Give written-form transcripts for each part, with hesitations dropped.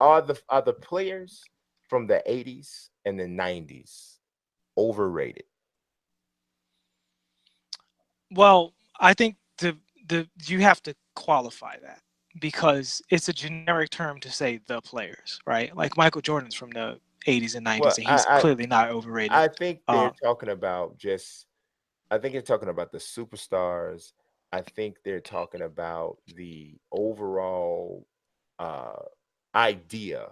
Are the players from the 80's and the 90's overrated? Well, I think the you have to qualify that because it's a generic term to say the players, right? Like Michael Jordan's from the 80's and 90's, Well, and he's clearly not overrated. I think they're Uh, talking about just. I think they're talking about the superstars. I think they're talking about the overall uh, idea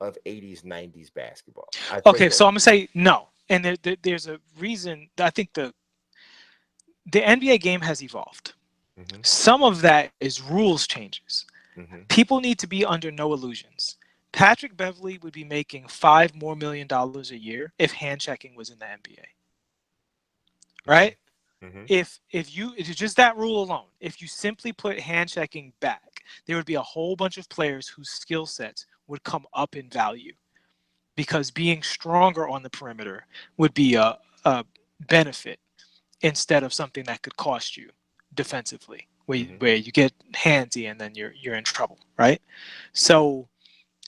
of 80's 90's basketball. I think okay, that. so I'm gonna say no, and there's a reason. I think the NBA game has evolved. Hmm. Some of that is rules changes. Hmm. People need to be under no illusions. Patrick Beverly would be making $5 more million a year if hand checking was in the NBA, Hmm. right? Hmm. If it's just that rule alone, if you simply put hand checking back, there would be a whole bunch of players whose skill sets would come up in value because being stronger on the perimeter would be a benefit instead of something that could cost you defensively, Hmm. where you get handsy and then you're in trouble, right? So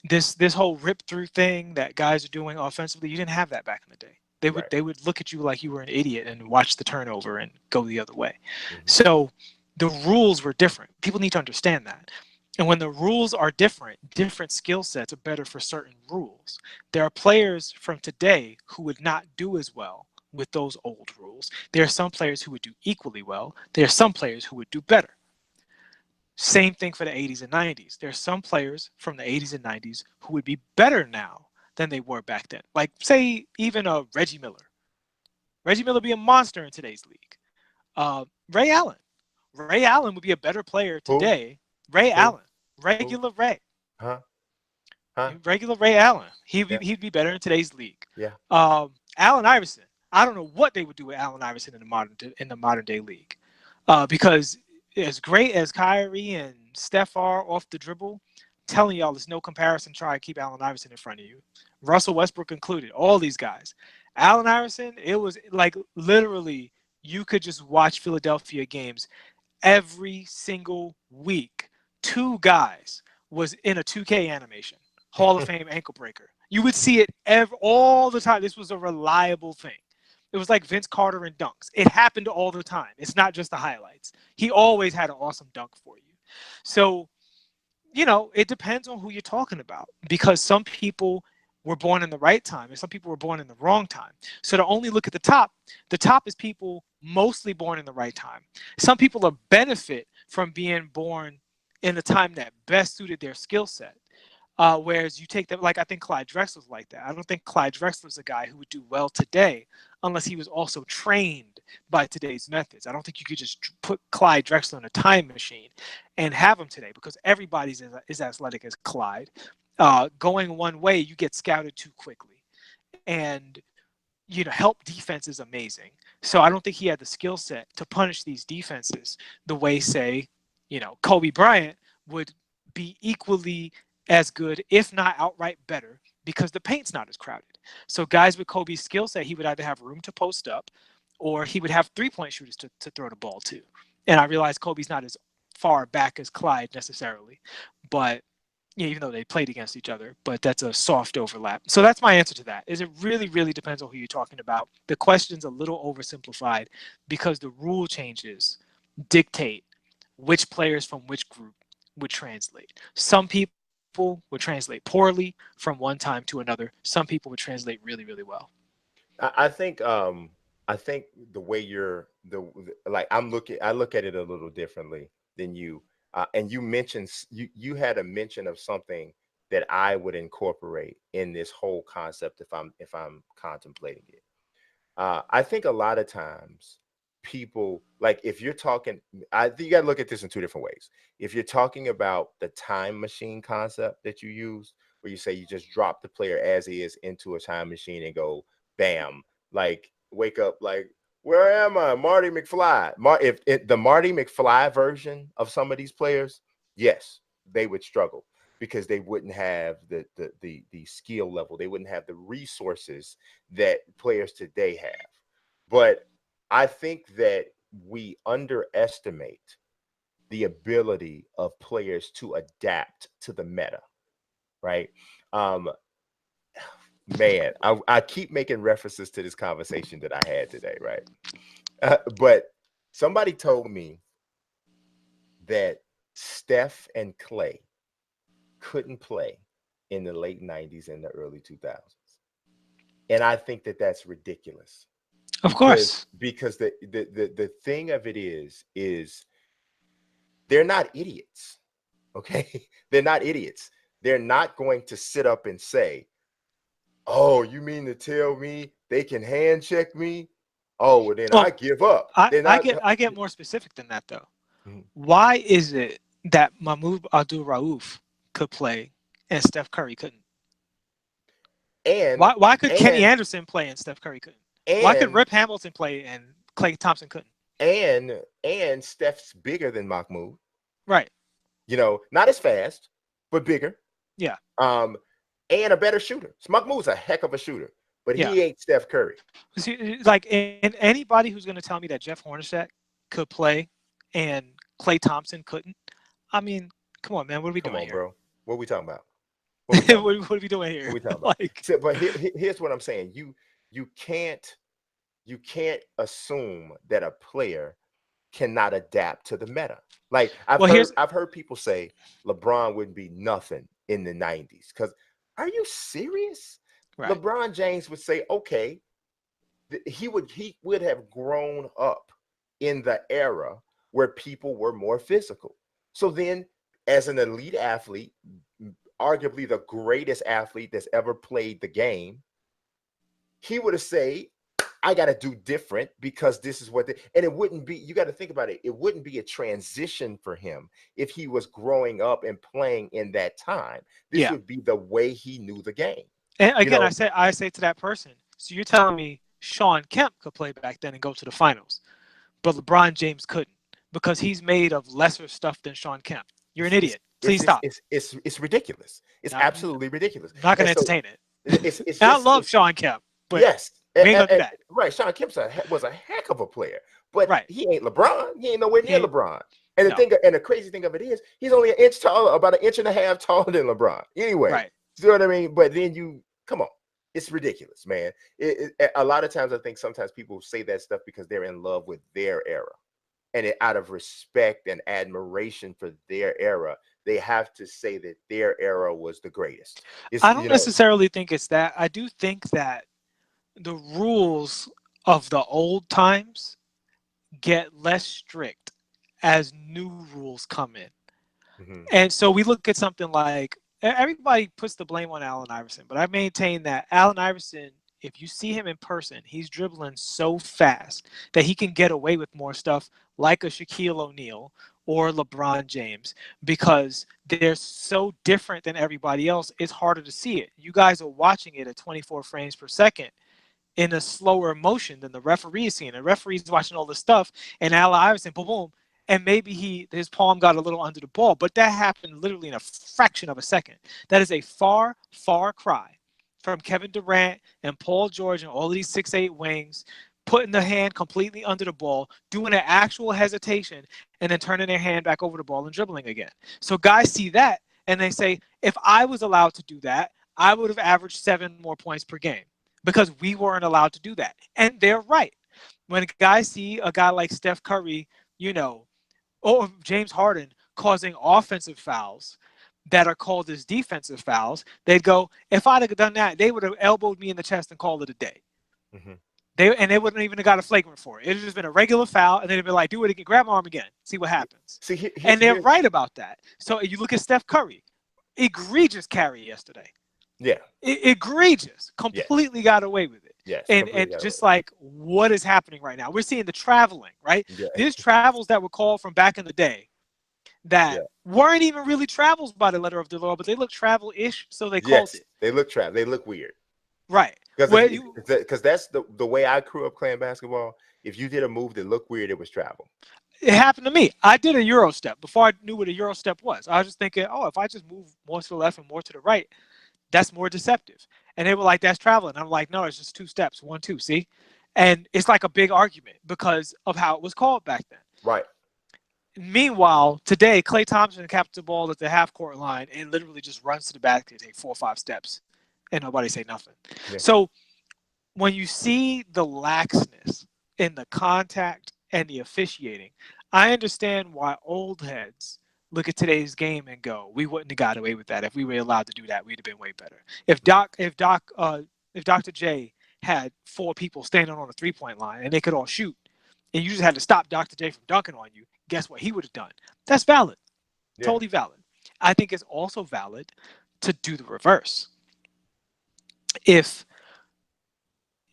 this whole rip through thing that guys are doing offensively, you didn't have that back in the day. They would Right. they would look at you like you were an idiot and watch the turnover and go the other way. Hmm. So the rules were different. People need to understand that. And when the rules are different, different skill sets are better for certain rules. There are players from today who would not do as well with those old rules. There are some players who would do equally well. There are some players who would do better. Same thing for the 80's and 90's. There are some players from the 80's and 90's who would be better now than they were back then. Like, say, even Reggie Miller. Reggie Miller would be a monster in today's league. Ray Allen. Ray Allen would be a better player Who? today. Ray Who? Allen. Who? Regular Ray. Huh? Huh? Regular Ray Allen. Yeah. He'd be better in today's league. Yeah. Allen Iverson. I don't know what they would do with Allen Iverson in the modern day league, because as great as Kyrie and Steph are off the dribble, I'm telling y'all, there's no comparison. Try to keep Allen Iverson in front of you, Russell Westbrook included. All these guys, Allen Iverson. It was like literally you could just watch Philadelphia games every single week. Two guys was in a 2K animation, Hall of Fame ankle breaker. You would see it all the time. This was a reliable thing. It was like Vince Carter and dunks. It happened all the time. It's not just the highlights. He always had an awesome dunk for you. So, it depends on who you're talking about because some people were born in the right time and some people were born in the wrong time. So to only look at the top is people mostly born in the right time. Some people are benefit from being born in a time that best suited their skill set. Whereas you take them, like I think Clyde Drexler's like that. I don't think Clyde Drexler's a guy who would do well today unless he was also trained by today's methods. I don't think you could just put Clyde Drexler in a time machine and have him today because everybody's is athletic as Clyde. Going one way, you get scouted too quickly. And help defense is amazing. So I don't think he had the skill set to punish these defenses the way, say, Kobe Bryant would be equally as good, if not outright better, because the paint's not as crowded. So guys with Kobe's skill set, he would either have room to post up or he would have 3-point shooters to throw the ball to. And I realize Kobe's not as far back as Clyde necessarily, but even though they played against each other, but that's a soft overlap. So that's my answer to that. Is it really, really depends on who you're talking about. The question's a little oversimplified because the rule changes dictate which players from which group would translate. Some people would translate poorly from one time to another. Some people would translate really, really well. I think the way like I look at it a little differently than you. And you mentioned you had a mention of something that I would incorporate in this whole concept if I'm contemplating it. I think a lot of times people, like, if you're talking, I think you got to look at this in two different ways. If you're talking about the time machine concept that you use, where you say you just drop the player as he is into a time machine and go bam, like wake up, like, where am I, Marty McFly? If the Marty McFly version of some of these players, yes, they would struggle because they wouldn't have the skill level, they wouldn't have the resources that players today have. But I think that we underestimate the ability of players to adapt to the meta, right? Um, man, I keep making references to this conversation that I had today, right? But somebody told me that Steph and Clay couldn't play in the late 90's and the early 2000s. And I think that that's ridiculous Of course. because the thing of it is they're not idiots. Okay? They're not idiots. They're not going to sit up and say, "Oh, you mean to tell me they can hand check me? Oh, well then I Well, give up." I, They're I not. get I get more specific than that though. Mhm. Why is it that Mahmoud Abdul Rauf could play and Steph Curry couldn't? And Why could Kenny and Anderson play and Steph Curry couldn't? Why could and Rip Hamilton play and Klay Thompson couldn't? and Steph's bigger than Mahmoud. Right. Not as fast, but bigger. Yeah. Um, and a better shooter. Mahmoud's a heck of a shooter, but Yeah. he ain't Steph Curry. See, like, and anybody who's going to tell me that Jeff Hornacek could play and Klay Thompson couldn't, I mean, come on, man, what are we Come doing on, here? bro. What are we talking about? What are we talking about? What are we doing here? What are we talking about? Like, So, but here's what I'm saying. You can't assume that a player cannot adapt to the meta. Like I've heard people say LeBron wouldn't be nothing in the 90's. Because are you serious? right. LeBron James would say, okay, he would have grown up in the era where people were more physical. So then, as an elite athlete, arguably the greatest athlete that's ever played the game, he would have said, I got to do different because this is what and it wouldn't be, you got to think about it. It wouldn't be a transition for him if he was growing up and playing in that time. This would be the way he knew the game. And again, I say to that person, so you're telling me Sean Kemp could play back then and go to the finals, but LeBron James couldn't because he's made of lesser stuff than Sean Kemp. You're an idiot. Please stop. It's ridiculous. It's absolutely ridiculous. I'm not going to entertain it. It's I love Sean Kemp, but yes. we ain't gonna do that. Right. Sean Kemp was a heck of a player, but right. he ain't LeBron. He ain't nowhere near LeBron. And the crazy thing of it is, he's only an inch taller, about an inch and a half taller than LeBron. Anyway, right. You know what I mean? But then come on, it's ridiculous, man. A lot of times, I think sometimes people say that stuff because they're in love with their era, and out of respect and admiration for their era, they have to say that their era was the greatest. I don't necessarily think it's that. I do think that the rules of the old times get less strict as new rules come in. Mm-hmm. And so we look at something like, everybody puts the blame on Allen Iverson, but I maintain that Allen Iverson, if you see him in person, he's dribbling so fast that he can get away with more stuff like a Shaquille O'Neal or LeBron James because they're so different than everybody else. It's harder to see it. You guys are watching it at 24 frames per second in a slower motion than the referee is seeing. The referee's watching all this stuff, and Allen Iverson, boom, boom, and maybe his palm got a little under the ball, but that happened literally in a fraction of a second. That is a far, far cry from Kevin Durant and Paul George and all of these 6'8" wings putting the hand completely under the ball, doing an actual hesitation, and then turning their hand back over the ball and dribbling again. So guys see that, and they say, if I was allowed to do that, I would have averaged 7 more points per game because we weren't allowed to do that. And they're right. When guys see a guy like Steph Curry, or James Harden causing offensive fouls that are called as defensive fouls, they'd go, if I'd have done that, they would have elbowed me in the chest and called it a day. Mm-hmm. They wouldn't even have got a flagrant for it. It would have just been a regular foul, and they'd be like, do it again, grab my arm again, see what happens. And they're right about that. So you look at Steph Curry, egregious carry yesterday. Yeah. Egregious. Completely got away with it. Yes. And just like what is happening right now. We're seeing the traveling, right? Yeah. There's travels that were called from back in the day that weren't even really travels by the letter of the law, but they look travel-ish, so they called it. They look travel. They look weird. Right. Because that's the way I grew up playing basketball. If you did a move that looked weird, it was travel. It happened to me. I did a Euro step before I knew what a Euro step was. I was just thinking, if I just move more to the left and more to the right, that's more deceptive. And they were like, that's traveling. I'm like, no, it's just 2 steps. 1, 2, see? And it's like a big argument because of how it was called back then. Right. Meanwhile, today, Klay Thompson captures the ball at the half court line and literally just runs to the basket, take 4 or 5 steps, and nobody say nothing. Yeah. So when you see the laxness in the contact and the officiating, I understand why old heads look at today's game and go, "We wouldn't have got away with that if we were allowed to do that. We'd have been way better." If Dr. J had 4 people standing on a 3-point line and they could all shoot, and you just had to stop Dr. J from dunking on you, guess what he would have done? That's valid, Yeah. totally valid. I think it's also valid to do the reverse. If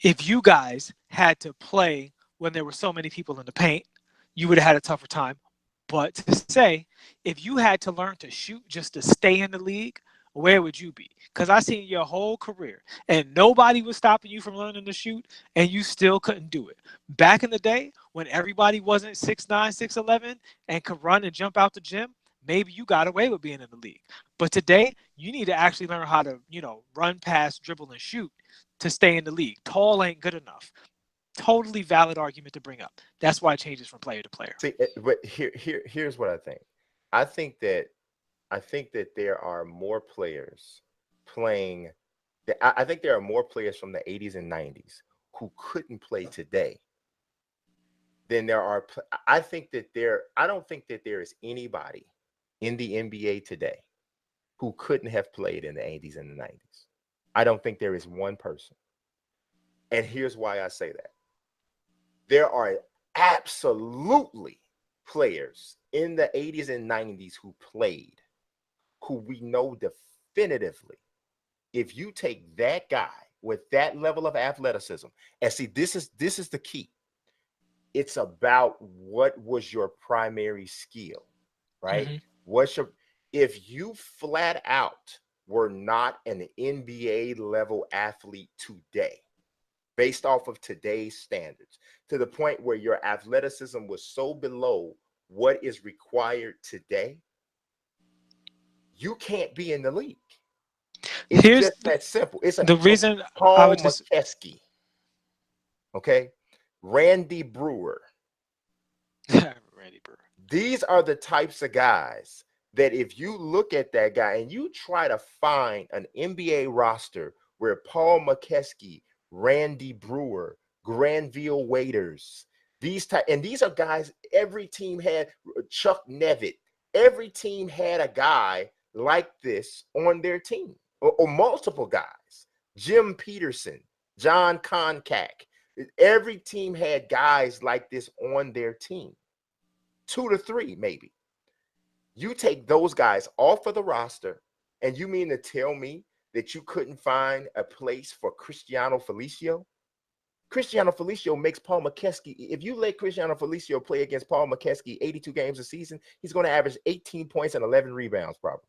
you guys had to play when there were so many people in the paint, you would have had a tougher time. But to say, if you had to learn to shoot just to stay in the league, where would you be? Because I seen your whole career and nobody was stopping you from learning to shoot and you still couldn't do it. Back in the day when everybody wasn't 6'9", 6'11", and could run and jump out the gym, maybe you got away with being in the league. But today, you need to actually learn how to, run, pass, dribble, and shoot to stay in the league. Tall ain't good enough. Totally valid argument to bring up. That's why it changes from player to player. See, but here's what I think. I think that there are more players playing. I think there are more players from the 80's and 90's who couldn't play today than there are. I don't think that there is anybody in the NBA today who couldn't have played in the 80's and the 90's. I don't think there is one person. And here's why I say that. There are absolutely players in the 80's and 90's who played, who we know definitively, if you take that guy with that level of athleticism, and see, this is the key. It's about what was your primary skill, right? Mm-hmm. If you flat out were not an NBA level athlete today, based off of today's standards, to the point where your athleticism was so below what is required today, you can't be in the league. It's just that simple. It's the reason I Paul would just McKeskey, okay, Randy Brewer. Randy Brewer. These are the types of guys that if you look at that guy and you try to find an NBA roster where Paul McKeskey, Randy Brewer, Granville Waiters, these are guys every team had. Chuck Nevitt, every team had a guy like this on their team, or multiple guys. Jim Peterson, John Koncak, every team had guys like this on their team. 2 to 3 maybe. You take those guys off of the roster, and you mean to tell me that you couldn't find a place for Cristiano Felicio? Cristiano Felicio makes Paul McKeskey. If you let Cristiano Felicio play against Paul McKeskey 82 games a season, he's going to average 18 points and 11 rebounds probably.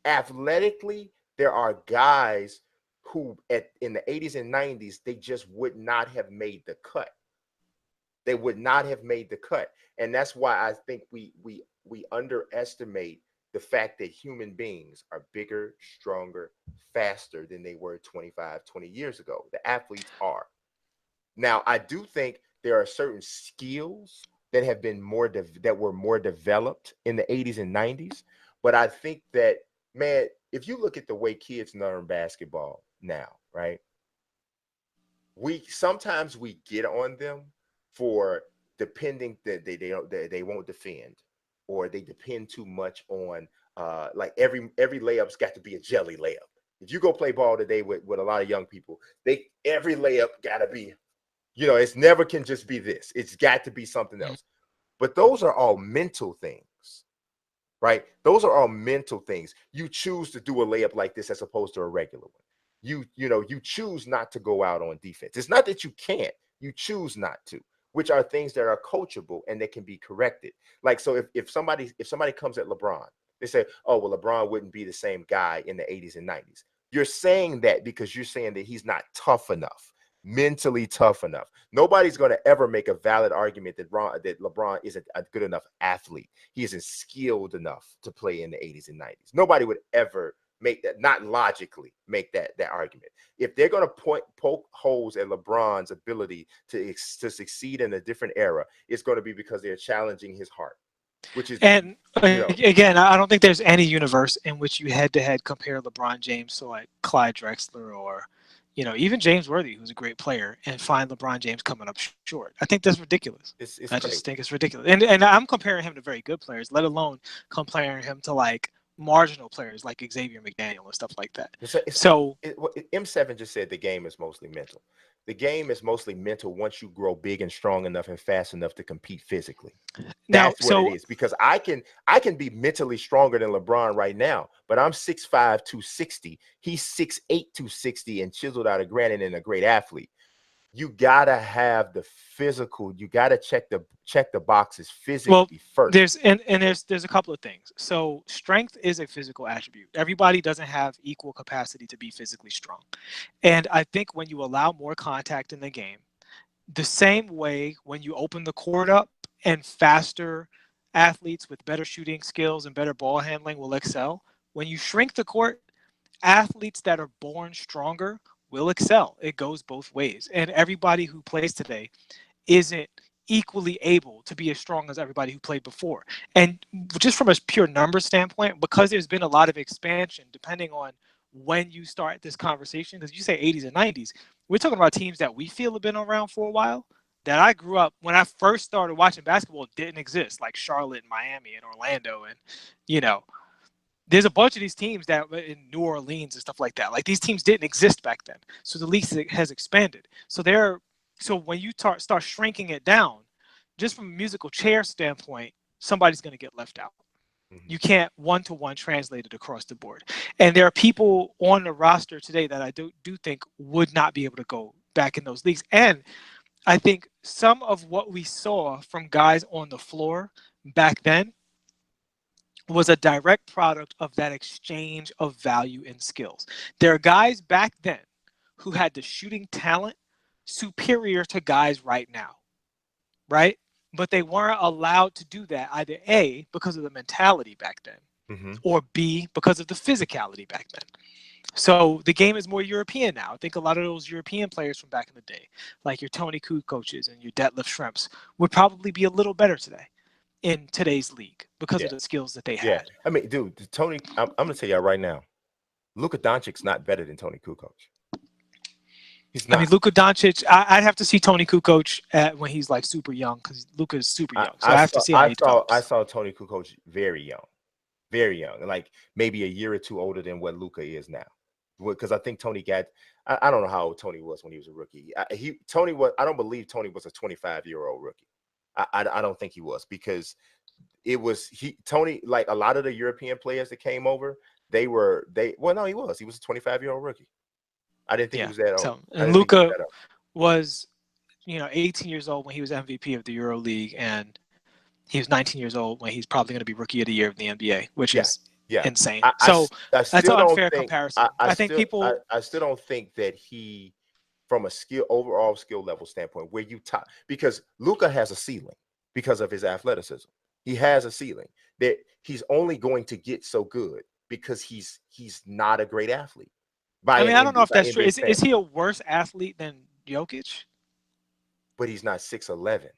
Athletically, there are guys who in the 80's and 90's, they just would not have made the cut. They would not have made the cut. And that's why I think we underestimate the fact that human beings are bigger, stronger, faster than they were 25, 20 years ago. The athletes are. Now, I do think there are certain skills that have been that were more developed in the 80's and 90's. But I think that, man, if you look at the way kids learn basketball now, right? Sometimes we get on them for depending that they won't defend, or they depend too much on like every layup's got to be a jelly layup. If you go play ball today with a lot of young people, every layup got to be, it's never can just be this. It's got to be something else. But those are all mental things, right? Those are all mental things. You choose to do a layup like this as opposed to a regular one. You choose not to go out on defense. It's not that you can't. You choose not to, which are things that are coachable and that can be corrected. Like, so if somebody comes at LeBron, they say, oh, well, LeBron wouldn't be the same guy in the 80's and 90's. You're saying that because you're saying that he's not tough enough, mentally tough enough. Nobody's going to ever make a valid argument that LeBron isn't a good enough athlete. He isn't skilled enough to play in the 80's and 90's. Nobody would ever make that, not logically make that argument. If they're going to poke holes at LeBron's ability to succeed in a different era, it's going to be because they're challenging his heart, which is, And you know, again, I don't think there's any universe in which you head-to-head compare LeBron James to like Clyde Drexler or, even James Worthy, who's a great player, and find LeBron James coming up short. I think that's ridiculous. it's I crazy. just think it's ridiculous. And I'm comparing him to very good players, let alone comparing him to like marginal players like Xavier McDaniel and stuff like that. M7 just said the game is mostly mental. The game is mostly mental once you grow big and strong enough and fast enough to compete physically. That's what it is. Because I can be mentally stronger than LeBron right now, but I'm 6'5", 260. He's 6'8", 260 and chiseled out of granite and a great athlete. You gotta have the physical. You gotta check the boxes physically first. There's a couple of things. So strength is a physical attribute. Everybody doesn't have equal capacity to be physically strong. And I think when you allow more contact in the game, the same way when you open the court up and faster athletes with better shooting skills and better ball handling will excel, when you shrink the court, athletes that are born stronger will excel. It goes both ways. And everybody who plays today isn't equally able to be as strong as everybody who played before. And just from a pure number standpoint, because there's been a lot of expansion, depending on when you start this conversation, because you say 80s and 90s, we're talking about teams that we feel have been around for a while, that I grew up, when I first started watching basketball, didn't exist, like Charlotte and Miami and Orlando. And, there's a bunch of these teams that in New Orleans and stuff like that. Like, these teams didn't exist back then. So the league has expanded. So when you start shrinking it down, just from a musical chair standpoint, somebody's going to get left out. Mm-hmm. You can't one-to-one translate it across the board. And there are people on the roster today that I do think would not be able to go back in those leagues. And I think some of what we saw from guys on the floor back then was a direct product of that exchange of value and skills. There are guys back then who had the shooting talent superior to guys right now, right? But they weren't allowed to do that, either A, because of the mentality back then, mm-hmm. or B, because of the physicality back then. So the game is more European now. I think a lot of those European players from back in the day, like your Tony Kukocs and your Detlef Schrempfs, would probably be a little better today in today's league because of the skills that they had. Yeah, I mean, dude, Tony, I'm going to tell you right now, Luka Doncic's not better than Tony Kukoc. He's not. I mean, Luka Doncic, I'd have to see Tony Kukoc when he's like super young, because Luka's super young. So I have to see how he develops. I saw Tony Kukoc very young, like maybe a year or two older than what Luka is now. Because I think Tony I don't know how old Tony was when he was a rookie. I don't believe Tony was a 25-year-old rookie. I don't think he was, because Tony, like a lot of the European players that came over, he was a 25-year-old rookie. I didn't think he was that old. So, and Luka was, 18 years old when he was MVP of the Euro League, and he was 19 years old when he's probably going to be Rookie of the Year of the NBA, which is insane. That's an unfair comparison. I still don't think that he, from a overall skill level standpoint, where you top, because Luka has a ceiling because of his athleticism. He has a ceiling that he's only going to get so good because he's not a great athlete. I don't know if that's true. Is he a worse athlete than Jokic? But he's not 6'11".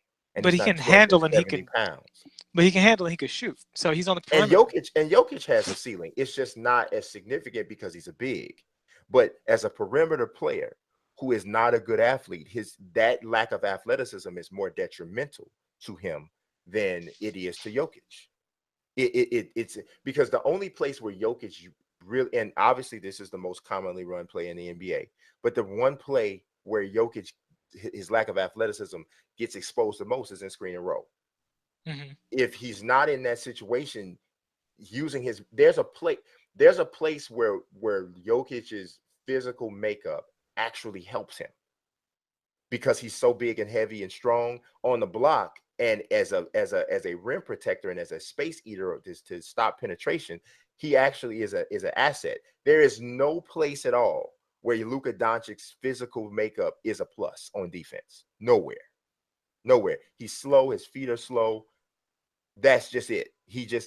But he can handle and he can pounds. But he can handle and he can shoot. So he's on the perimeter. And Jokic has a ceiling. It's just not as significant because he's a big. But as a perimeter player who is not a good athlete, that lack of athleticism is more detrimental to him than it is to Jokic. It's because the only place where Jokic really, and obviously this is the most commonly run play in the NBA, but the one play where Jokic, his lack of athleticism gets exposed the most is in screen and roll. Mm-hmm. If he's not in that situation, using there's a place where Jokic's physical makeup actually helps him, because he's so big and heavy and strong on the block, and as a rim protector and as a space eater to stop penetration, he actually is an asset. There is no place at all where Luka Doncic's physical makeup is a plus on defense. Nowhere. He's slow. His feet are slow. That's just it.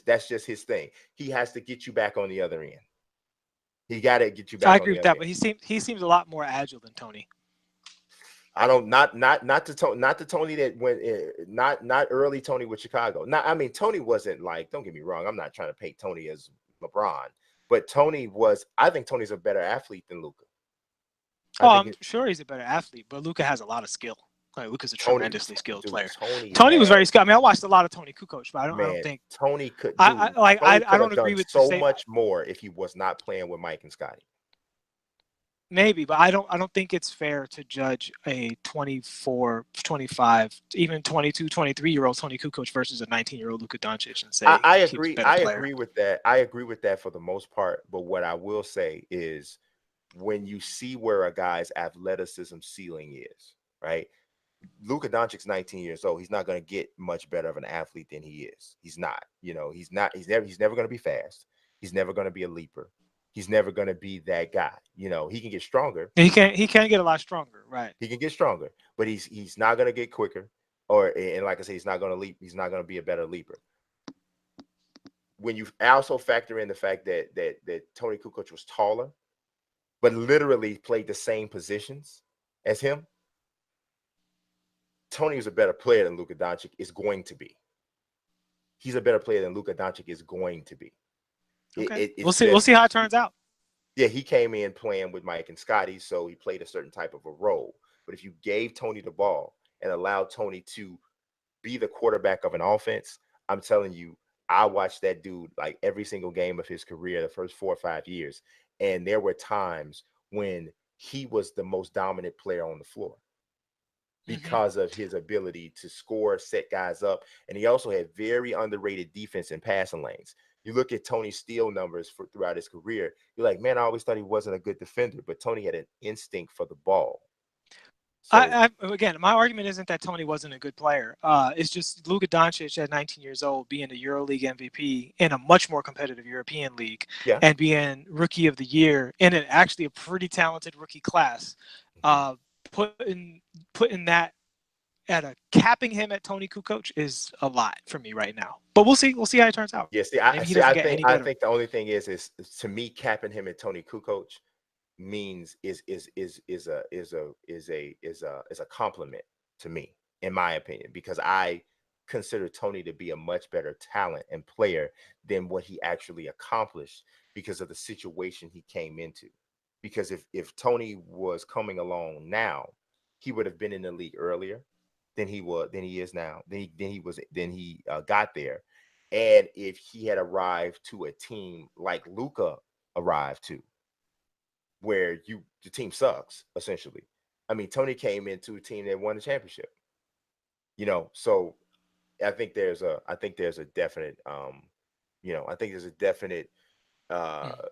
That's just his thing. He has to get you back on the other end. He got to get you I back on agree the with other that, end. but he seems a lot more agile than Tony. I don't not to Tony that went not early Tony with Chicago. Not I mean Tony wasn't like, don't get me wrong, I'm not trying to paint Tony as LeBron, but Tony was, I think Tony's a better athlete than Luka. I Oh, think I'm sure he's a better athlete, but Luka has a lot of skill. Like Luka's a Tony, tremendously skilled dude, player. Tony Tony was very had, skilled. I mean, I watched a lot of Tony Kukoc, but I don't man, think Tony could I do like Tony I could don't have agree done with the so state. much more if he was not playing with Mike and Scotty. Maybe, but I don't think it's fair to judge a 24, 25, even 22, 23-year-old Tony Kukoc versus a 19-year-old Luka Doncic and say I he was a agree. better I player. agree with that. I agree with that for the most part. But what I will say is when you see where a guy's athleticism ceiling is, right? Luka Doncic's 19 years old. He's not going to get much better of an athlete than he is. He's not. You know, he's not. He's never going to be fast. He's never going to be a leaper. He's never going to be that guy. You know, he can get stronger. He can get a lot stronger, right? He can get stronger, but he's not going to get quicker. Or and like I said, he's not going to leap. He's not going to be a better leaper. When you also factor in the fact that Tony Kukoc was taller, but literally played the same positions as him, Tony is a better player than Luka Doncic is going to be. He's a better player than Luka Doncic is going to be. Okay, we'll It's see. We'll just, see how it turns out. yeah, he came in playing with Mike and Scotty, so he played a certain type of a role. But if you gave Tony the ball and allowed Tony to be the quarterback of an offense, I'm telling you, I watched that dude like every single game of his career, the first 4 or 5 years. And there were times when he was the most dominant player on the floor Mm-hmm. because of his ability to score, set guys up. And he also had very underrated defense in passing lanes. You look at Tony's steal numbers throughout his career, you're like, man, I always thought he wasn't a good defender, but Tony had an instinct for the ball. So Again, my argument isn't that Tony wasn't a good player. It's just Luka Doncic at 19 years old being the EuroLeague MVP in a much more competitive European league yeah. and being Rookie of the Year in actually a pretty talented rookie class. Uh, putting that at a capping him at Tony Kukoc is a lot for me right now. But we'll see. We'll see how it turns out. Yeah, Maybe he doesn't get any I better. think the only thing is to me capping him at Tony Kukoc means is a compliment to me, in my opinion, because I consider Tony to be a much better talent and player than what he actually accomplished because of the situation he came into. Because if Tony was coming along now, he would have been in the league earlier than he is now. Then he got there. And if he had arrived to a team like Luka arrived to, where the team sucks essentially. I mean, Tony came into a team that won the championship. You know, so I think there's a definite I think there's a definite uh Mm.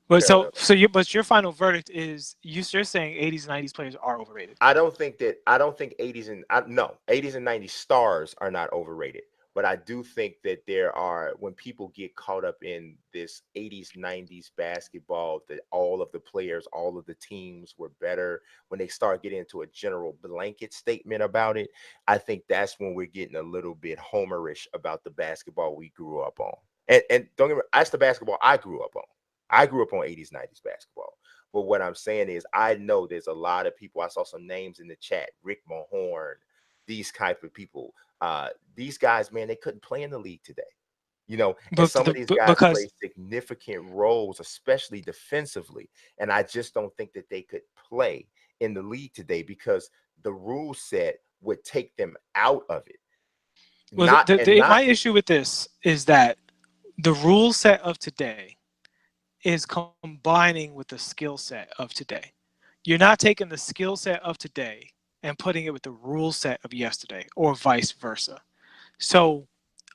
But parallel. but your final verdict is you're saying 80s and 90s players are overrated. I don't think 80's and no 80's and 90's stars are not overrated, but I do think that there are, when people get caught up in this 80's 90's basketball, that all of the players, all of the teams were better, when they start getting into a general blanket statement about it, I think that's when we're getting a little bit homerish about the basketball we grew up on. And don't get me, that's the basketball I grew up on. I grew up on 80's 90's basketball. But what I'm saying is, I know there's a lot of people. I saw some names in the chat, Rick Mahorn, these type of people. These guys, man, they couldn't play in the league today. You know, and some of these guys Because play significant roles, especially defensively. And I just don't think that they could play in the league today because the rule set would take them out of it. my issue with this is that the rule set of today is combining with the skill set of today. You're not taking the skill set of today and putting it with the rule set of yesterday or vice versa. So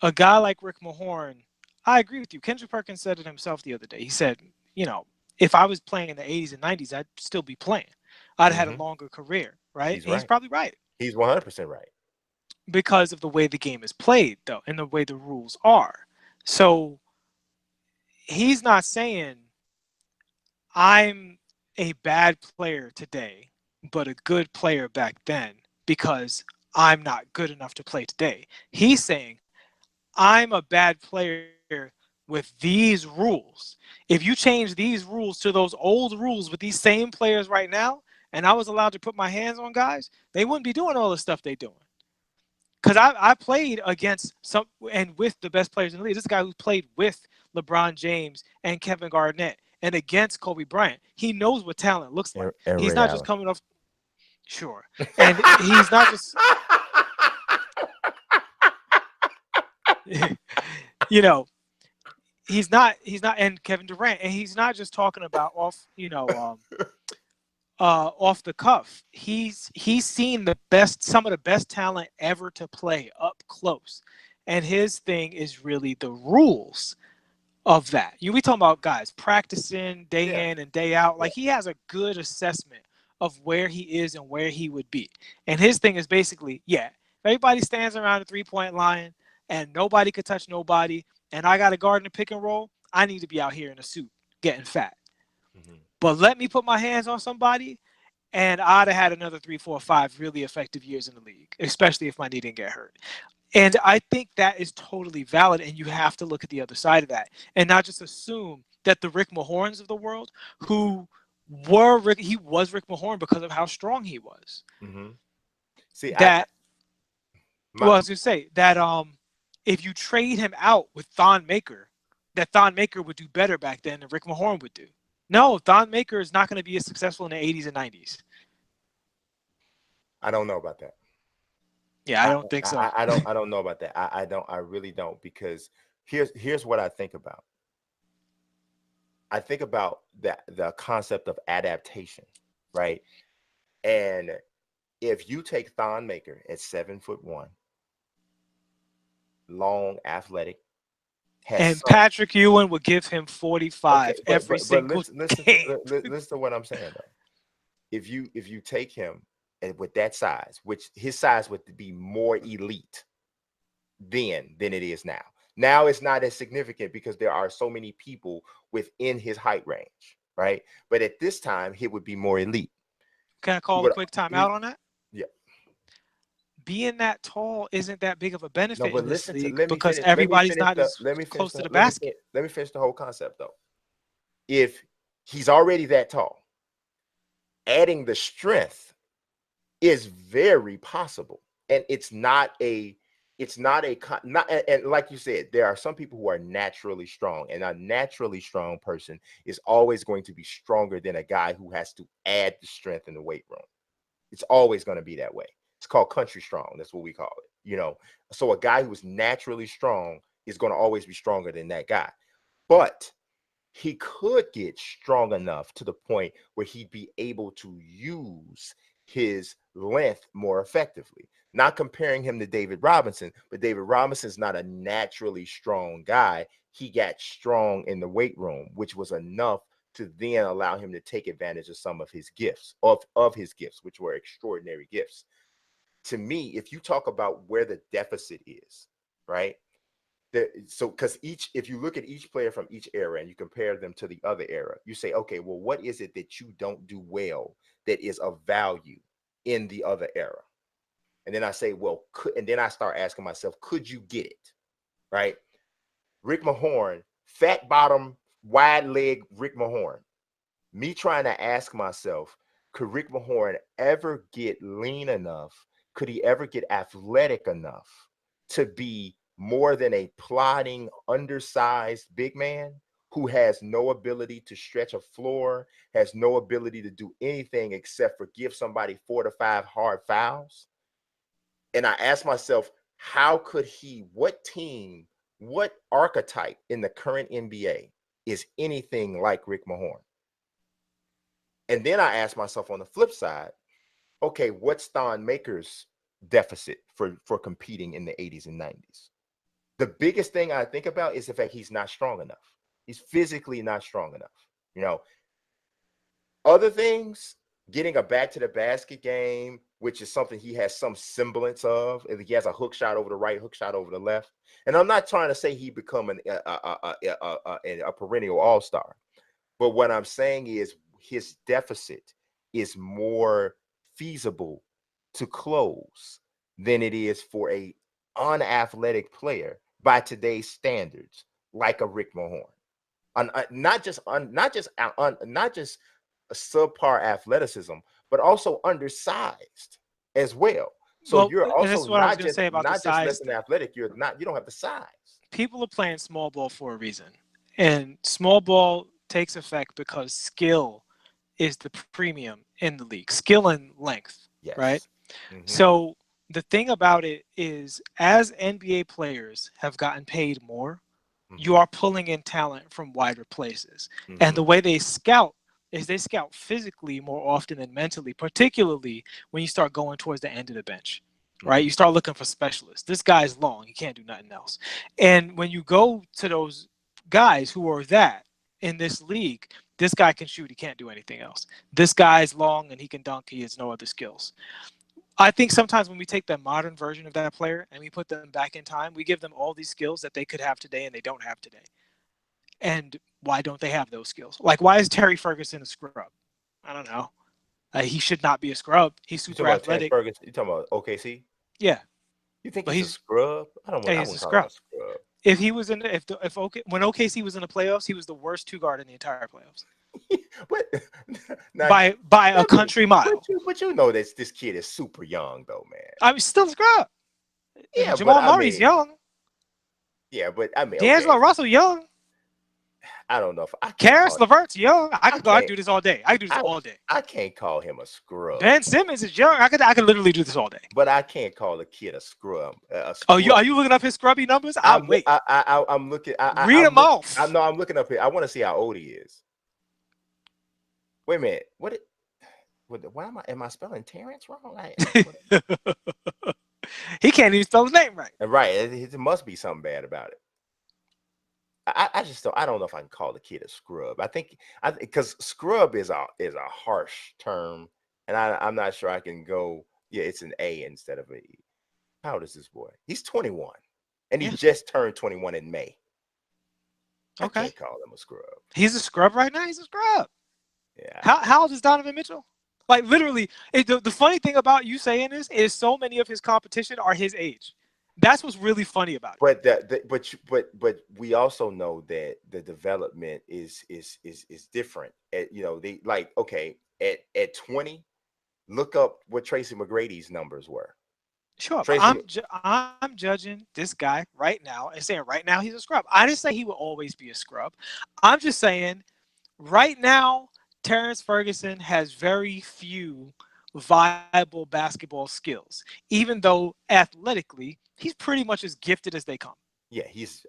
a guy like Rick Mahorn, I agree with you. Kendrick Perkins said it himself the other day. He said, if I was playing in the 80s and 90s, I'd still be playing. I'd had a longer career, right? He's And he's right. probably right. He's 100% right. Because of the way the game is played, though, and the way the rules are. So he's not saying I'm a bad player today, but a good player back then because I'm not good enough to play today. He's saying I'm a bad player with these rules. If you change these rules to those old rules with these same players right now, and I was allowed to put my hands on guys, they wouldn't be doing all the stuff they're doing. Because I played against some and with the best players in the league. This is a guy who played with LeBron James and Kevin Garnett and against Kobe Bryant. He knows what talent looks like. And He's Ray not just Allen. coming off. Sure. And he's not just, you know, he's not, and Kevin Durant, and he's not just talking about off, off the cuff. He's seen some of the best talent ever to play up close. And his thing is really the rules of that. We talking about guys practicing day Yeah. in and day out. Yeah. Like, he has a good assessment of where he is and where he would be. And his thing is basically, if everybody stands around the 3-point line and nobody could touch nobody, and I got a guard in the pick and roll, I need to be out here in a suit getting fat. Mm-hmm. But let me put my hands on somebody, and I'd have had another 3, 4, 5 really effective years in the league, especially if my knee didn't get hurt. And I think that is totally valid, and you have to look at the other side of that and not just assume that the Rick Mahorns of the world, who he was Rick Mahorn because of how strong he was. Mm-hmm. See, That I was gonna say that if you trade him out with Thon Maker, that Thon Maker would do better back then than Rick Mahorn would do. No, Thon Maker is not going to be as successful in the 80s and 90s. I don't know about that. Yeah, I don't think so. I don't know about that. I really don't, because here's what I think about. I think about the concept of adaptation, right? And if you take Thon Maker at 7'1", long, athletic, and Patrick Ewing would give him 45 every single game. Listen to what I'm saying though. If you take him and with that size, which his size would be more elite then than it is now. Now it's not as significant because there are so many people within his height range, right? But at this time, he would be more elite. Can I call a quick timeout on that? Yeah. Being that tall isn't that big of a benefit No, but in this listen to league because everybody's not as close to the basket. Let me finish the whole concept though. If he's already that tall, adding the strength is very possible, and it's not and like you said, there are some people who are naturally strong, and a naturally strong person is always going to be stronger than a guy who has to add the strength in the weight room. It's always going to be that way. It's called country strong. That's what we call it. So a guy who's naturally strong is going to always be stronger than that guy. But he could get strong enough to the point where he'd be able to use his length more effectively. Not comparing him to David Robinson, but David Robinson's not a naturally strong guy. He got strong in the weight room, which was enough to then allow him to take advantage of some of his gifts, of his gifts, which were extraordinary gifts. To me, if you talk about where the deficit is, right? Because if you look at each player from each era and you compare them to the other era, you say, okay, well, what is it that you don't do well that is of value in the other era? And then I say, well, and then I start asking myself, could you get it? Right? Rick Mahorn, fat bottom, wide leg Rick Mahorn. Me trying to ask myself, could Rick Mahorn ever get lean enough? Could he ever get athletic enough to be more than a plodding, undersized big man who has no ability to stretch a floor, has no ability to do anything except for give somebody 4 to 5 hard fouls? And I asked myself, how could what team, what archetype in the current NBA is anything like Rick Mahorn? And then I asked myself on the flip side, okay, what's Thon Maker's deficit for competing in the 80s and 90s? The biggest thing I think about is the fact he's not strong enough. He's physically not strong enough. Other things, getting a back to the basket game, which is something he has some semblance of. He has a hook shot over the right, hook shot over the left. And I'm not trying to say he become a perennial all-star. But what I'm saying is his deficit is more feasible to close than it is for a unathletic player by today's standards like a Rick Mahorn, not just a subpar athleticism, but also undersized as well. So Well, you're and also that's what I was going to say about the not just size less than thing. athletic. You don't have the size. People are playing small ball for a reason, and small ball takes effect because skill is the premium in the league, skill and length, right? Yes. Mm-hmm. So the thing about it is, as NBA players have gotten paid more, you are pulling in talent from wider places. And the way they scout is they scout physically more often than mentally, particularly when you start going towards the end of the bench, right? You start looking for specialists. This guy's long, he can't do nothing else. And when you go to those guys who are that in this league, this guy can shoot, he can't do anything else. This guy's long and he can dunk, he has no other skills. I think sometimes when we take the modern version of that player and we put them back in time, we give them all these skills that they could have today and they don't have today. And why don't they have those skills? Like, why is Terry Ferguson a scrub? I don't know. He should not be a scrub. He's You super talking about Terrence athletic. Ferguson? You talking about OKC? Yeah, You think but he's a scrub? I he's a wouldn't call him scrub. a scrub. If he was in, if when OKC was in the playoffs, he was the worst two guard in the entire playoffs. But now, by a country mile. But you know this kid is super young though, man. I mean, still a scrub. Yeah, Jamal but Murray's young. Yeah, but I mean, D'Angelo okay. Russell young. I don't know if I can. Karis LeVert's young. I could go out and do this all day. I could do this all day. I can't call him a scrub. Ben Simmons is young. I could literally do this all day. But I can't call a kid a scrub. Oh, are you looking up his scrubby numbers? I'm looking. Read them off. I'm looking up here. I want to see how old he is. Wait a minute. Why am I spelling Terrence wrong? He can't even spell his name right. Right. It must be something bad about it. I just don't. I don't know if I can call the kid a scrub. I think because scrub is a harsh term, and I'm not sure I can go. Yeah, it's an A instead of a E. How old is this boy? He's 21, and he just turned 21 in May. Okay. I can't call him a scrub. He's a scrub right now. He's a scrub. Yeah. How old is Donovan Mitchell? Like literally, the funny thing about you saying this is so many of his competition are his age. That's what's really funny about it. But we also know that the development is different. They like at 20, look up what Tracy McGrady's numbers were. Sure, I'm judging this guy right now and saying right now he's a scrub. I didn't say he will always be a scrub. I'm just saying right now Terrence Ferguson has very few viable basketball skills, even though athletically he's pretty much as gifted as they come. Yeah, he's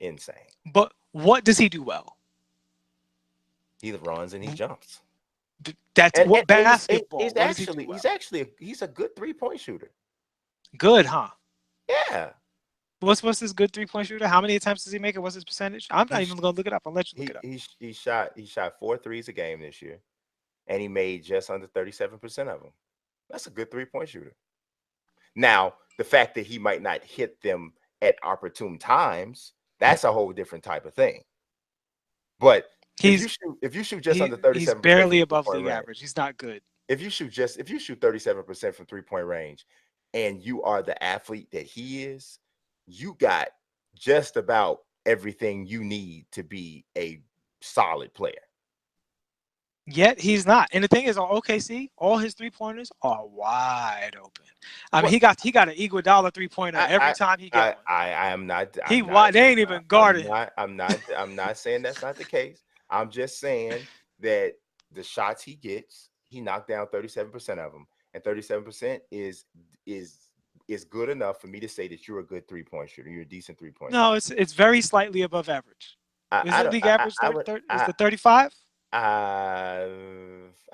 insane. But what does he do well? He runs and he jumps. That's what basketball. He's a good 3-point shooter. Good, huh? Yeah. What's his good 3-point shooter? How many attempts does he make? And what's his percentage? I'm not even gonna look it up. I'll let you look it up. He shot 4 threes a game this year, and he made just under 37% of them. That's a good 3-point shooter. Now, the fact that he might not hit them at opportune times, that's a whole different type of thing. But if you shoot just under 37%, he's barely above league average. He's not good. If you shoot 37% from 3-point range, and you are the athlete that he is, you got just about everything you need to be a solid player. Yet he's not. And the thing is, on OKC, all his 3-pointers are wide open. I mean, he got an Iguodala 3-pointer every time he gets one. I am not. They ain't even guarding him. I'm not saying that's not the case. I'm just saying that the shots he gets, he knocked down 37% of them, and 37% is good enough for me to say that you're a good 3-point shooter. You're a decent 3-point. No, it's very slightly above average. Is the league average 35? I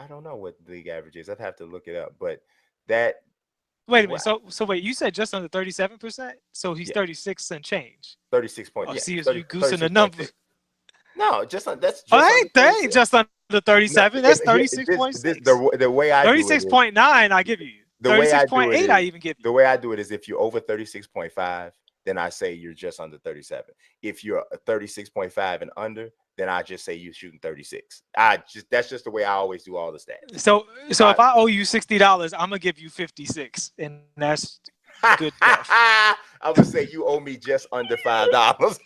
don't know what the league average is. I'd have to look it up. But that. Wait a minute. So wait, you said just under 37%. So he's 36 and change. 36 point. Oh, see, you goosing the number. No, that's. That ain't just under 37. That's 36.6. The way I 36.9, I give you. 36.8, I even give you. The way I do it is if you're over 36.5, then I say you're just under 37. If you're 36.5 and under, then I just say you're shooting 36. That's just the way I always do all the stats. So if I owe you $60, I'm gonna give you 56, and that's good golf. I would say you owe me just under $5.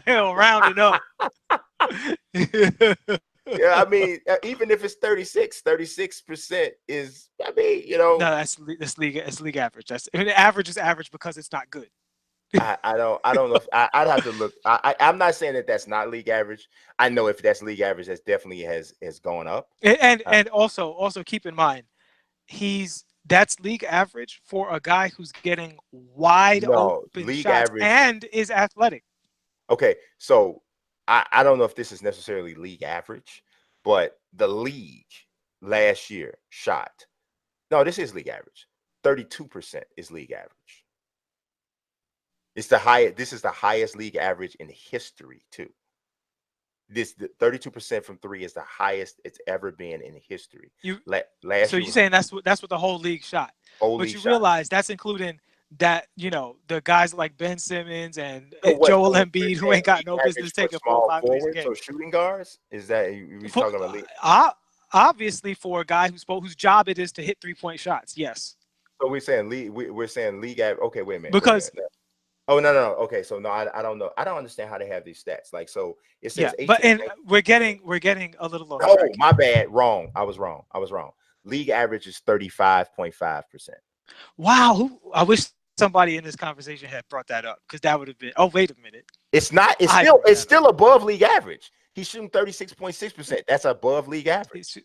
Rounding up. Yeah, I mean, even if it's 36% is, I mean, No, that's league. It's league average. Average is average because it's not good. I don't know if I'd have to look. I'm not saying that that's not league average. I know if that's league average, that's definitely has gone up. And also keep in mind, that's league average for a guy who's getting wide open league shots average and is athletic. Okay, so I don't know if this is necessarily league average, but the league last year shot. No, this is league average. 32% is league average. It's the highest. This is the highest league average in history too. This 32% from three is the highest it's ever been in history. So you're saying that's what the whole league shot. But you realize that's including that, the guys like Ben Simmons and Joel Embiid who ain't got no business taking 4 or 5 threes a game. So shooting guards, is that you talking about league? Obviously, for a guy whose job it is to hit 3-point shots, yes. So we're saying league. We're saying league. Okay, wait a minute. Because oh no. Okay, so no, I don't know. I don't understand how they have these stats. Like, so it says 18. But we're getting a little off track. Oh, my bad. Wrong. I was wrong. League average is 35.5%. Wow. I wish somebody in this conversation had brought that up, because that would have been. Oh, wait a minute. It's not. It's still above league average. He's shooting 36.6%. That's above league average.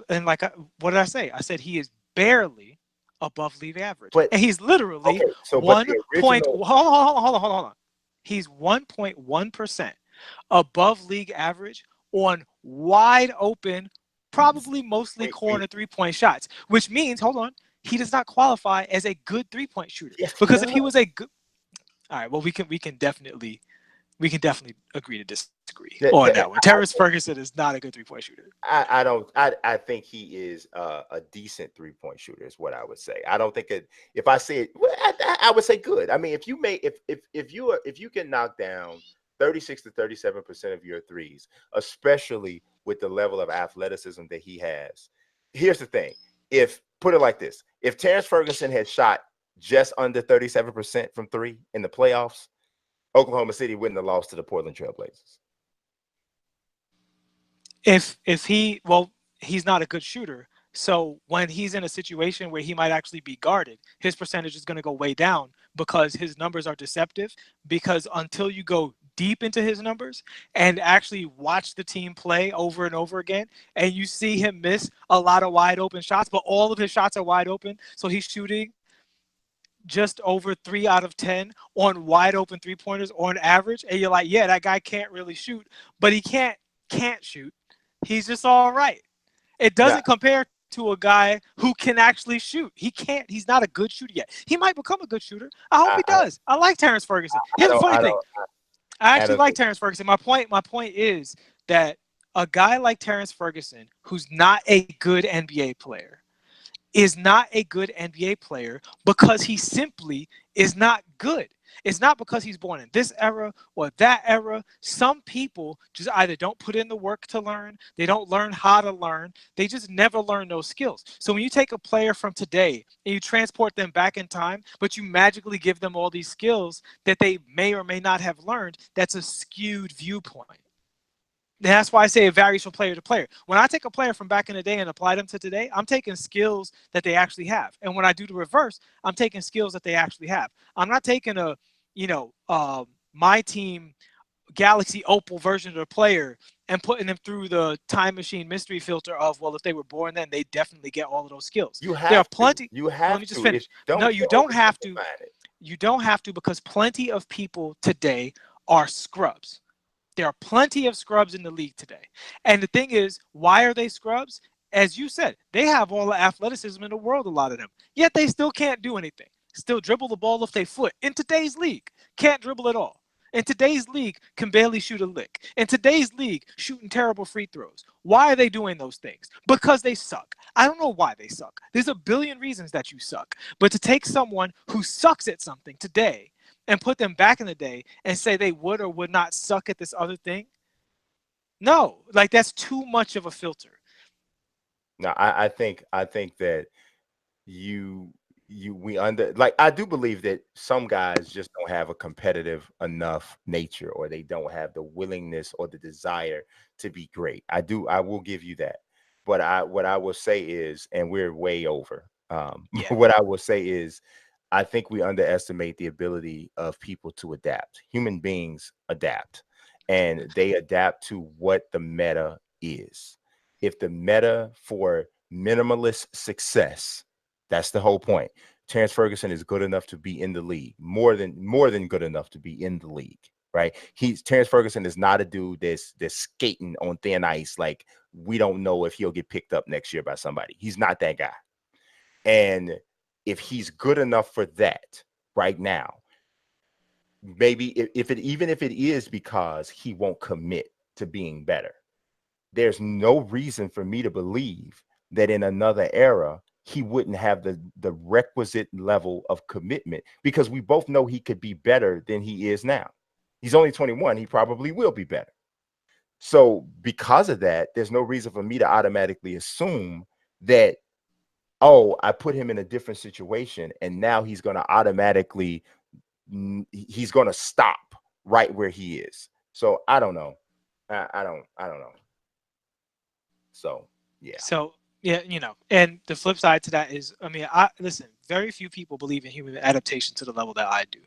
And like, what did I say? I said he is barely above league average, and he's literally 1 point. Hold on. He's 1.1% above league average on wide open, probably mostly corner 3-point shots, which means, hold on, he does not qualify as a good 3-point shooter. Yes, because if he was a good, all right, well, we can definitely agree to disagree on that one. Terrence Ferguson is not a good 3-point shooter. I think he is a decent 3-point shooter is what I would say. I don't think if I say it, I would say good. I mean, if you can knock down 36 to 37% of your threes, especially with the level of athleticism that he has. Here's the thing. Put it like this, if Terrence Ferguson had shot just under 37% from three in the playoffs, Oklahoma City wouldn't have lost to the Portland Trail Blazers. He's not a good shooter. So when he's in a situation where he might actually be guarded, his percentage is going to go way down because his numbers are deceptive. Because until you go deep into his numbers and actually watch the team play over and over again, and you see him miss a lot of wide open shots, but all of his shots are wide open, so he's shooting just over 3 out of 10 on wide open 3-pointers on average, and you're like, yeah, that guy can't really shoot, but he can't shoot. He's just all right. It doesn't compare to a guy who can actually shoot. He can't. He's not a good shooter yet. He might become a good shooter. I hope he does. I like Terrence Ferguson. Here's the funny thing. I actually like Terrence Ferguson. My point is that a guy like Terrence Ferguson, who's not a good NBA player, is not a good NBA player because he simply is not good. It's not because he's born in this era or that era. Some people just either don't put in the work to learn, they don't learn how to learn, they just never learn those skills. So when you take a player from today and you transport them back in time, but you magically give them all these skills that they may or may not have learned, that's a skewed viewpoint. And that's why I say it varies from player to player. When I take a player from back in the day and apply them to today, I'm taking skills that they actually have. And when I do the reverse, I'm taking skills that they actually have. I'm not taking my team Galaxy Opal version of the player and putting them through the time machine mystery filter of, well, if they were born then, they definitely get all of those skills. You have plenty. You have. Let me just finish. No, you don't have to. You don't have to, because plenty of people today are scrubs. There are plenty of scrubs in the league today. And the thing is, why are they scrubs? As you said, they have all the athleticism in the world, a lot of them. Yet they still can't do anything. Still dribble the ball off their foot. In today's league, can't dribble at all. In today's league, can barely shoot a lick. In today's league, shooting terrible free throws. Why are they doing those things? Because they suck. I don't know why they suck. There's a billion reasons that you suck. But to take someone who sucks at something today and put them back in the day and say they would or would not suck at this other thing, no, like that's too much of a filter. No, I think that you we under like I do believe that some guys just don't have a competitive enough nature, or they don't have the willingness or the desire to be great. I will give you that. But I what I will say is, and we're way over. Yeah. What I will say is I think we underestimate the ability of people to adapt. Human beings adapt, and they adapt to what the meta is. If the meta for minimalist success, that's the whole point. Terrence Ferguson is good enough to be in the league, more than good enough to be in the league, right? Terrence Ferguson is not a dude that's skating on thin ice. Like, we don't know if he'll get picked up next year by somebody. He's not that guy. And if he's good enough for that right now, maybe even if it is because he won't commit to being better, there's no reason for me to believe that in another era he wouldn't have the requisite level of commitment, because we both know he could be better than he is now. He's only 21. He probably will be better. So because of that, there's no reason for me to automatically assume that, oh, I put him in a different situation and now he's going to automatically, he's going to stop right where he is. So I don't know. I don't know. So yeah. So yeah, and the flip side to that is, I mean, I listen. Very few people believe in human adaptation to the level that I do.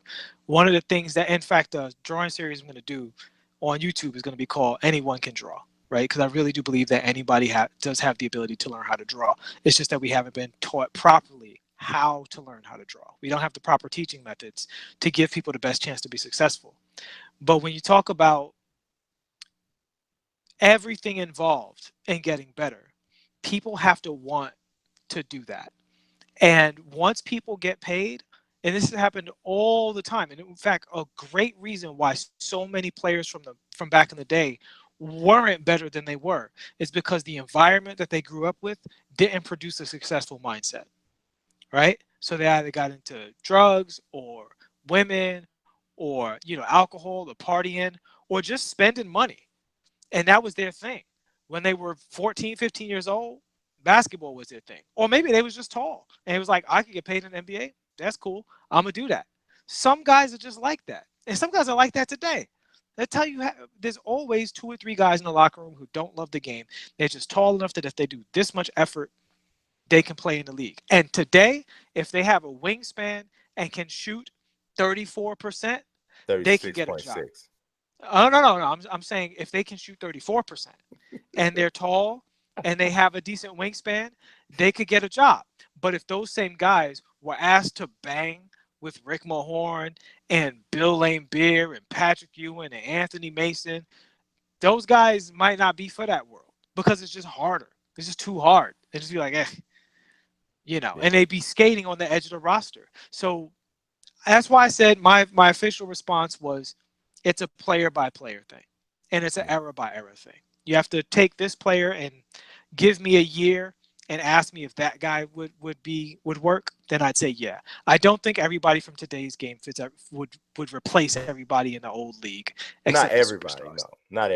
One of the things that, in fact, the drawing series I'm going to do on YouTube is going to be called "Anyone Can Draw," right? Because I really do believe that anybody does have the ability to learn how to draw. It's just that we haven't been taught properly how to learn how to draw. We don't have the proper teaching methods to give people the best chance to be successful. But when you talk about everything involved in getting better, people have to want to do that. And once people get paid, and this has happened all the time, and in fact, a great reason why so many players from back in the day weren't better than they were is because the environment that they grew up with didn't produce a successful mindset, right? So they either got into drugs or women or alcohol or partying or just spending money, and that was their thing. When they were 14, 15 years old, basketball was their thing. Or maybe they was just tall and it was like, I could get paid in the NBA. That's cool. I'm gonna do that. Some guys are just like that, and some guys are like that today. They tell you there's always two or three guys in the locker room who don't love the game. They're just tall enough that if they do this much effort, they can play in the league. And today, if they have a wingspan and can shoot 34%, they can get a job. 36.6. Oh, no. I'm saying if they can shoot 34% and they're tall and they have a decent wingspan, they could get a job. But if those same guys were asked to bang with Rick Mahorn and Bill Lane Beer and Patrick Ewing and Anthony Mason, those guys might not be for that world because it's just harder. It's just too hard. They just be like, Yeah. and they'd be skating on the edge of the roster. So that's why I said my official response was, it's a player by player thing, and it's an era by era thing. You have to take this player and give me a year and ask me if that guy would work. Then I'd say yeah. I don't think everybody from today's game would replace everybody in the old league Not except the everybody, superstars. no, not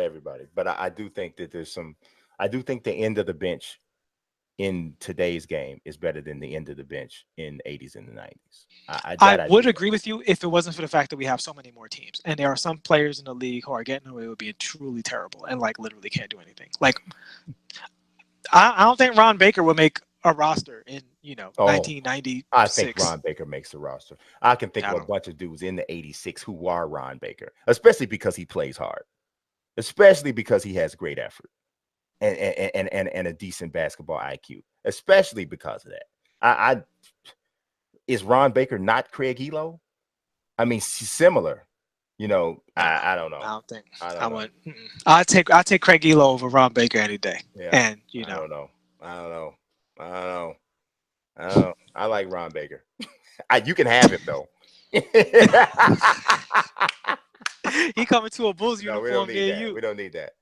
everybody. But I do think that there's some. I do think the end of the bench in today's game is better than the end of the bench in 80's and the 90's. I I would do. agree with you if it wasn't for the fact that we have so many more teams, and there are some players in the league who are getting away with being truly terrible and like literally can't do anything. Like I don't think Ron Baker would make a roster in Oh, I think 1996. Ron Baker makes the roster. I can think I of a don't. bunch of dudes in the 86 who are Ron Baker, especially because he plays hard, especially because he has great effort and a decent basketball IQ, especially because of that. I is Ron Baker not Craig Elo? I mean, similar. No, I don't know. I don't think I I don't know. would. I take Craig Elo over Ron Baker any day. Yeah, And I don't know. I don't know. I don't know. I don't know. I like Ron Baker. You can have him though. he coming to a Bulls No, we don't uniform need near that. you. We don't need that.